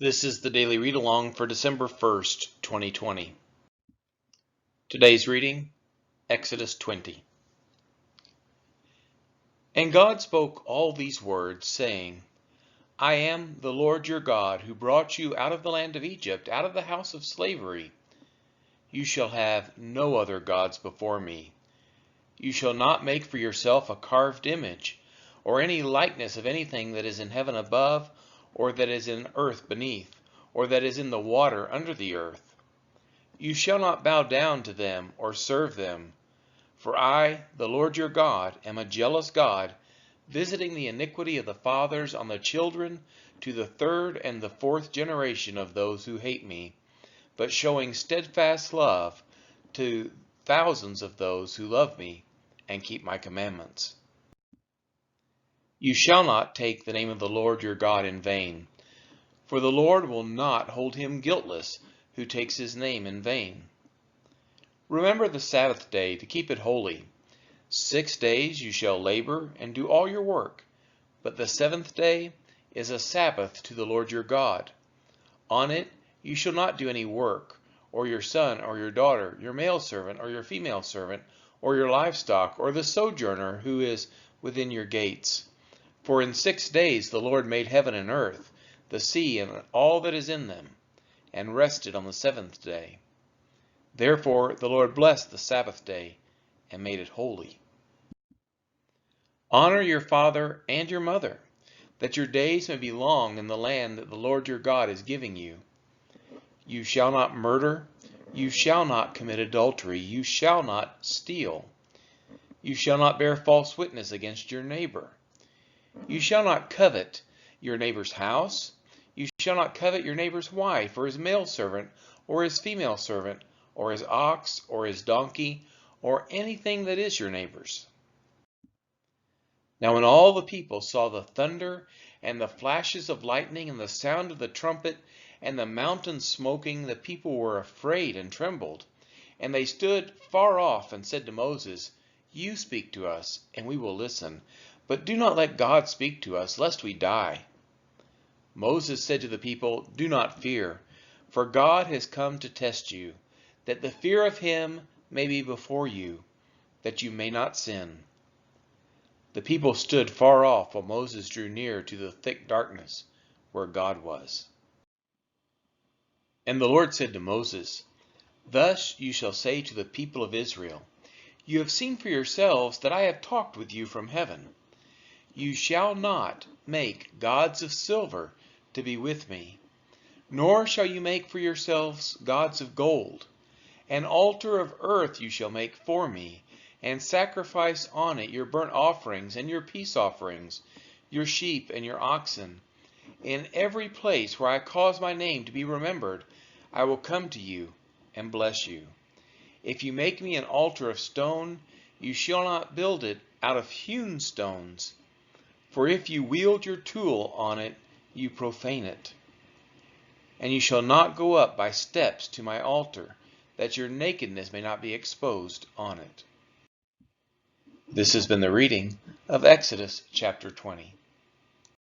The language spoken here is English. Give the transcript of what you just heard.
This is the Daily Read Along for December 1st, 2020. Today's reading, Exodus 20. And God spoke all these words, saying, I am the Lord your God, who brought you out of the land of Egypt, out of the house of slavery. You shall have no other gods before me. You shall not make for yourself a carved image, or any likeness of anything that is in heaven above, or that is in earth beneath, or that is in the water under the earth. You shall not bow down to them or serve them. For I, the Lord your God, am a jealous God, visiting the iniquity of the fathers on the children to the third and the fourth generation of those who hate me, but showing steadfast love to thousands of those who love me and keep my commandments. You shall not take the name of the Lord your God in vain, for the Lord will not hold him guiltless who takes his name in vain. Remember the Sabbath day to keep it holy. 6 days you shall labor and do all your work, but the seventh day is a Sabbath to the Lord your God. On it you shall not do any work, or your son or your daughter, your male servant or your female servant, or your livestock, or the sojourner who is within your gates. For in 6 days the Lord made heaven and earth, the sea and all that is in them, and rested on the seventh day. Therefore the Lord blessed the Sabbath day and made it holy. Honor your father and your mother, that your days may be long in the land that the Lord your God is giving you. You shall not murder, you shall not commit adultery, you shall not steal. You shall not bear false witness against your neighbor. You shall not covet your neighbor's house. You shall not covet your neighbor's wife, or his male servant, or his female servant, or his ox, or his donkey, or anything that is your neighbor's. Now when all the people saw the thunder, and the flashes of lightning, and the sound of the trumpet, and the mountain smoking, the people were afraid and trembled. And they stood far off and said to Moses, You speak to us, and we will listen. But do not let God speak to us, lest we die. Moses said to the people, Do not fear, for God has come to test you, that the fear of him may be before you, that you may not sin. The people stood far off while Moses drew near to the thick darkness where God was. And the Lord said to Moses, Thus you shall say to the people of Israel, You have seen for yourselves that I have talked with you from heaven. You shall not make gods of silver to be with me, nor shall you make for yourselves gods of gold. An altar of earth you shall make for me, and sacrifice on it your burnt offerings and your peace offerings, your sheep and your oxen. In every place where I cause my name to be remembered, I will come to you and bless you. If you make me an altar of stone, you shall not build it out of hewn stones. For if you wield your tool on it, you profane it. And you shall not go up by steps to my altar, that your nakedness may not be exposed on it. This has been the reading of Exodus chapter 20.